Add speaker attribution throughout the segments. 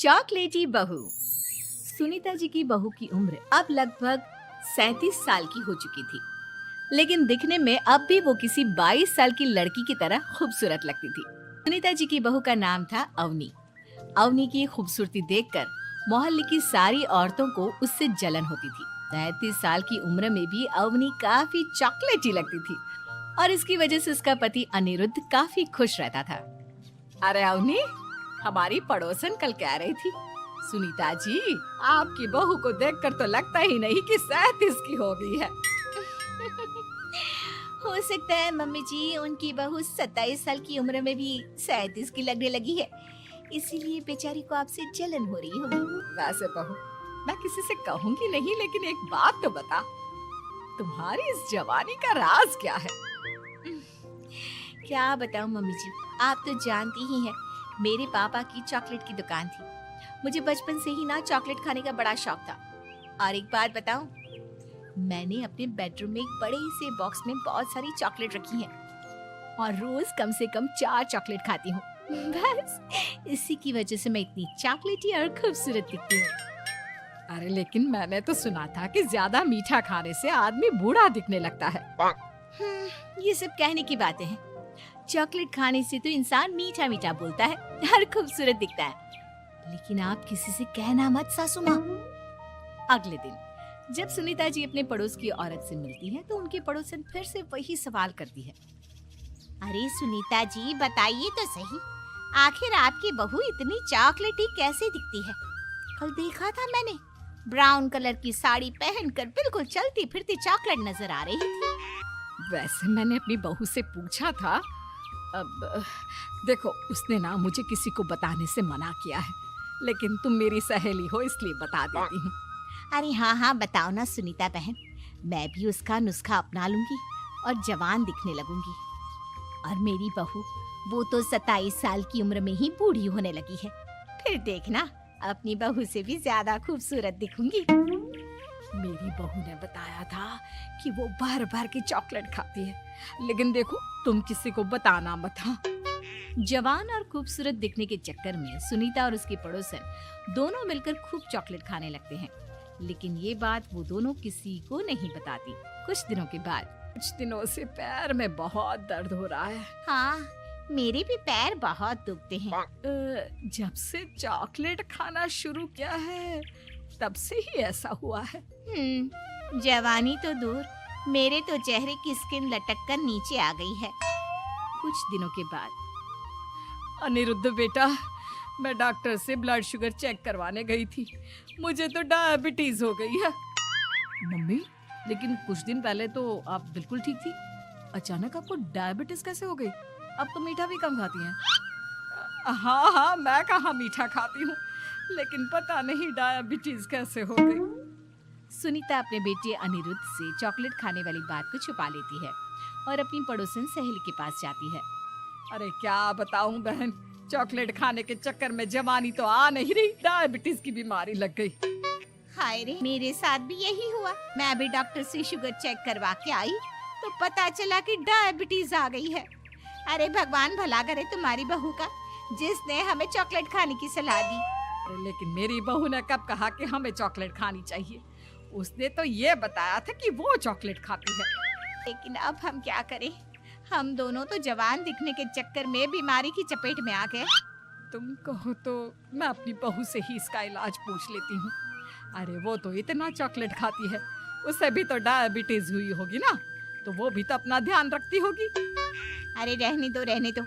Speaker 1: चॉकलेटी बहू। सुनीता जी की बहू की उम्र अब लगभग 37 साल की हो चुकी थी, लेकिन दिखने में अब भी वो किसी 22 साल की लड़की की तरह खूबसूरत लगती थी। सुनीता जी की बहू का नाम था अवनी। अवनी की खूबसूरती देखकर मोहल्ले की सारी औरतों को उससे जलन होती थी। 37 साल की उम्र में भी अवनी काफी चॉकलेटी लगती थी और इसकी वजह से उसका पति अनिरुद्ध काफी खुश रहता था। अरे अवनी, हमारी पड़ोसन कल कह रही थी, सुनीता जी आपकी बहू को देखकर तो लगता ही नहीं कि 37 की हो गई है।
Speaker 2: हो सकता है मम्मी जी उनकी बहू 27 साल की उम्र में भी 37 की लगने लगी है, इसीलिए बेचारी को आपसे जलन हो रही होगी।
Speaker 1: वैसे बहू, मैं किसी से कहूंगी नहीं, लेकिन एक बात तो बता, तुम्हारी इस जवानी का राज क्या है?
Speaker 2: क्या बताऊं मम्मी जी, आप तो जानती ही हैं, मेरे पापा की चॉकलेट की दुकान थी। मुझे बचपन से ही ना चॉकलेट खाने का बड़ा शौक था। और एक बात बताऊं, मैंने अपने बेडरूम में एक बड़े से बॉक्स में बहुत सारी चॉकलेट रखी हैं और रोज कम से कम 4 चॉकलेट खाती हूँ। बस इसी की वजह से मैं इतनी चॉकलेटी और खूबसूरत दिखती हूँ।
Speaker 1: अरे लेकिन मैंने तो सुना था कि ज्यादा मीठा खाने से आदमी बूढ़ा दिखने लगता है।
Speaker 2: ये सब कहने की बातें हैं। चॉकलेट खाने से तो इंसान मीठा मीठा बोलता है और खूबसूरत दिखता है। लेकिन आप किसी से कहना मत सासू माँ।
Speaker 1: अगले दिन जब सुनीता जी अपने पड़ोस की औरत से मिलती है तो उनकी पड़ोसन फिर से वही सवाल करती है।
Speaker 2: अरे सुनीता जी बताइए तो सही, आखिर आपकी बहू इतनी चॉकलेटी कैसे दिखती है? कल देखा था मैंने, ब्राउन कलर की साड़ी पहनकर बिल्कुल चलती फिरती चॉकलेट नजर आ रही थी।
Speaker 1: वैसे मैंने अपनी बहू से पूछा था, अब देखो उसने ना मुझे किसी को बताने से मना किया है, लेकिन तुम मेरी सहेली हो इसलिए बता देती हूँ।
Speaker 2: अरे हाँ हाँ बताओ ना सुनीता बहन, मैं भी उसका नुस्खा अपना लूंगी और जवान दिखने लगूंगी। और मेरी बहू वो तो 27 साल की उम्र में ही बूढ़ी होने लगी है, फिर देखना अपनी बहू से भी ज्यादा खूबसूरत दिखूंगी।
Speaker 1: मेरी बहू ने बताया था कि वो भर भर के चॉकलेट खाती है, लेकिन देखो तुम किसी को बताना मत। हाँ, जवान और खूबसूरत दिखने के चक्कर में सुनीता और उसकी पड़ोसन दोनों मिलकर खूब चॉकलेट खाने लगते हैं, लेकिन ये बात वो दोनों किसी को नहीं बताती। कुछ दिनों के बाद, कुछ दिनों से पैर में बहुत दर्द हो रहा है।
Speaker 2: हाँ, मेरे भी पैर बहुत दुखते हैं।
Speaker 1: जब से चॉकलेट खाना शुरू किया है तब से ही ऐसा हुआ है।
Speaker 2: जवानी तो दूर, मेरे तो चेहरे की स्किन लटक कर नीचे आ गई है।
Speaker 1: कुछ दिनों के बाद, अनिरुद्ध बेटा, मैं डॉक्टर से ब्लड शुगर चेक करवाने गई थी, मुझे तो डायबिटीज हो गई है। मम्मी, लेकिन कुछ दिन पहले तो आप बिल्कुल ठीक थी, अचानक आपको डायबिटीज कैसे हो गई? अब तो मीठा भी कम खाती हैं। हाँ, मैं कहाँ मीठा खाती हूँ, लेकिन पता नहीं डायबिटीज कैसे हो गई। सुनीता अपने बेटे अनिरुद्ध से चॉकलेट खाने वाली बात को छुपा लेती है और अपनी पड़ोसन सहेली के पास जाती है। अरे क्या बताऊं बहन, चॉकलेट खाने के चक्कर में जवानी तो आ नहीं रही, डायबिटीज की बीमारी लग गई।
Speaker 2: हाय रे, मेरे साथ भी यही हुआ। मैं भी डॉक्टर से शुगर चेक करवा के आई तो पता चला कि डायबिटीज आ गई है। अरे भगवान भला करे तुम्हारी बहू का, जिसने हमें चॉकलेट खाने की सलाह दी।
Speaker 1: अरे लेकिन मेरी बहू ने कब कहा कि हमें चॉकलेट खानी चाहिए? उसने तो ये बताया था कि वो चॉकलेट खाती है।
Speaker 2: लेकिन अब हम क्या करें, हम दोनों तो जवान दिखने के चक्कर में बीमारी की चपेट में आ गए।
Speaker 1: तुम कहो तो मैं अपनी बहू से ही इसका इलाज पूछ लेती हूँ। अरे वो तो इतना चॉकलेट खाती है, उसे भी तो डायबिटीज हुई होगी ना, तो वो भी तो अपना ध्यान रखती होगी।
Speaker 2: अरे रहने दो,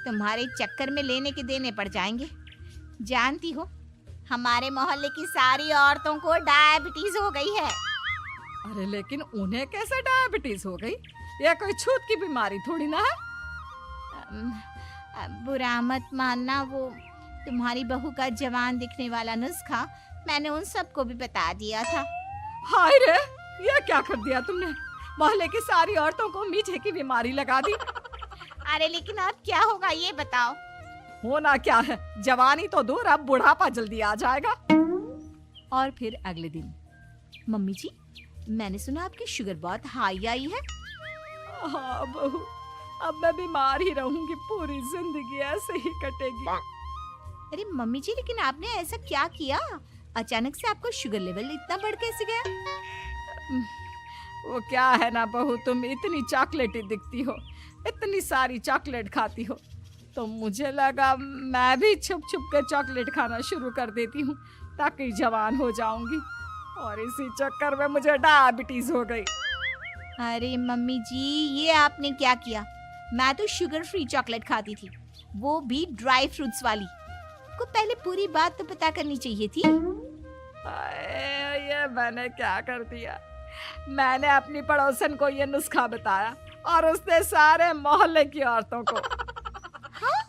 Speaker 2: तुम्हारे चक्कर में लेने के देने पड़ जाएंगे। जानती हो, हमारे मोहल्ले की सारी औरतों को डायबिटीज हो गई है।
Speaker 1: अरे लेकिन उन्हें कैसे डायबिटीज हो गई? यह कोई छूत की बीमारी थोड़ी ना है।
Speaker 2: बुरा मत मानना, वो तुम्हारी बहू का जवान दिखने वाला नुस्खा मैंने उन सबको भी बता दिया था।
Speaker 1: हाय रे, ये क्या कर दिया तुमने? मोहल्ले की सारी औरतों को मीठे की बीमारी लगा दी।
Speaker 2: अरे लेकिन अब क्या होगा ये बताओ।
Speaker 1: होना क्या है, जवानी तो दूर, अब बुढ़ापा जल्दी आ जाएगा। और फिर अगले दिन, मम्मी जी, मैंने सुना आपकी शुगर बहुत हाई आई है। हाँ बहू, अब मैं बीमार ही रहूंगी, पूरी जिंदगी ऐसे ही कटेगी।
Speaker 2: अरे मम्मी जी, लेकिन आपने ऐसा क्या किया? अचानक से आपको शुगर लेवल इतना बढ़ कैसे गया?
Speaker 1: वो क्या है ना बहू, तुम इतनी चॉकलेटी दिखती हो, इतनी सारी चॉकलेट खाती हो, तो मुझे लगा मैं भी छुप छुप कर चॉकलेट खाना शुरू कर देती हूँ ताकि जवान हो जाऊंगी, और इसी चक्कर में मुझे डायबिटीज हो गई।
Speaker 2: अरे मम्मी जी, ये आपने क्या किया? मैं तो शुगर फ्री चॉकलेट खाती थी, वो भी ड्राई फ्रूट्स वाली। को पहले पूरी बात तो पता करनी चाहिए थी।
Speaker 1: ये मैंने क्या कर दिया? मैंने अपनी पड़ोसन को ये नुस्खा बताया और उसने सारे मोहल्ले की औरतों को।
Speaker 2: हाँ?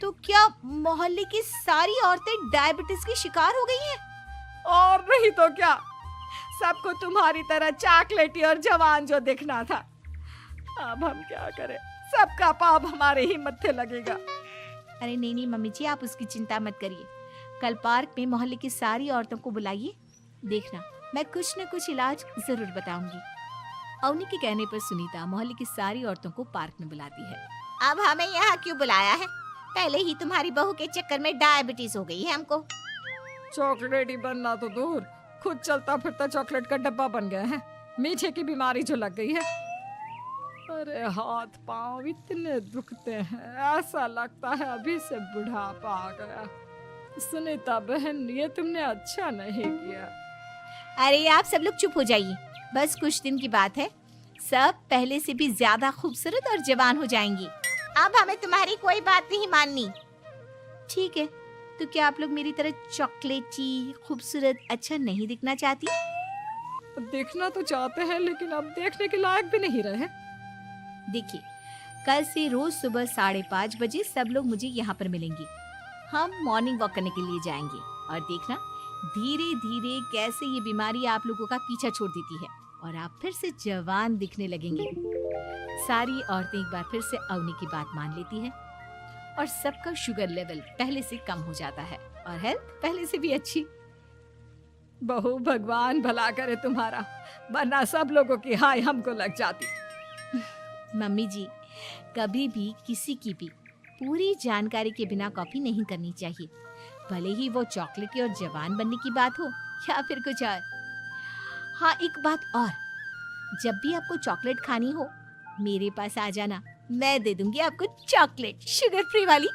Speaker 2: तो क्या मोहल्ले की सारी औरतें डायबिटीज की शिकार हो गई हैं?
Speaker 1: और नहीं तो क्या, सबको तुम्हारी तरह चॉकलेटी और जवान जो दिखना था। अब हम क्या करें, सबका पाप हमारे ही मत्थे लगेगा।
Speaker 2: अरे नहीं नहीं मम्मी जी, आप उसकी चिंता मत करिए। कल पार्क में मोहल्ले की सारी औरतों को बुलाइए, देखना मैं कुछ न कुछ इलाज जरूर बताऊंगी। अवनी के कहने पर सुनीता मोहल्ले की सारी औरतों को पार्क में बुलाती है। अब हमें यहाँ क्यों बुलाया है? पहले ही तुम्हारी बहू के चक्कर में डायबिटीज हो गई है हमको।
Speaker 1: चॉकलेट ही बनना तो दूर, खुद चलता फिरता चॉकलेट का डब्बा बन गया है। मीठे की बीमारी जो लग गई है। अरे हाथ पांव इतने दुखते हैं, ऐसा लगता है अभी से बुढ़ापा आ गया। सुनीता बहन, ये तुमने अच्छा नहीं किया।
Speaker 2: अरे आप सब लोग चुप हो जाइए, बस कुछ दिन की बात है, सब पहले से भी ज्यादा खूबसूरत और जवान हो जाएंगी। अब हमें तुम्हारी कोई बात नहीं माननी। ठीक है, तो क्या आप लोग मेरी तरह चॉकलेटी खूबसूरत अच्छा नहीं दिखना चाहती?
Speaker 1: देखना तो चाहते हैं, लेकिन अब देखने के लायक भी नहीं रहे।
Speaker 2: देखिए, कल से रोज सुबह 5:30 बजे सब लोग मुझे यहाँ पर मिलेंगे। हम मॉर्निंग वॉक करने के लिए जाएंगे, और देखना धीरे धीरे कैसे ये बीमारी आप लोगों का पीछा छोड़ देती है और आप फिर से जवान दिखने लगेंगे। सारी औरतें एक बार फिर से अवनी की बात मान लेती है और सबका शुगर लेवल पहले से कम हो जाता है और हेल्थ पहले से भी अच्छी।
Speaker 1: बहू, भगवान भला करे तुम्हारा, वरना सब लोगों की हाय हमको लग जाती।
Speaker 2: मम्मी जी, कभी भी किसी की भी पूरी जानकारी के बिना कॉपी नहीं करनी चाहिए, भले ही वो चॉकलेटी और जवान बनने की बात हो या फिर कुछ और। हाँ, एक बात और, जब भी आपको चॉकलेट खानी हो मेरे पास आ जाना, मैं दे दूंगी आपको चॉकलेट शुगर फ्री वाली।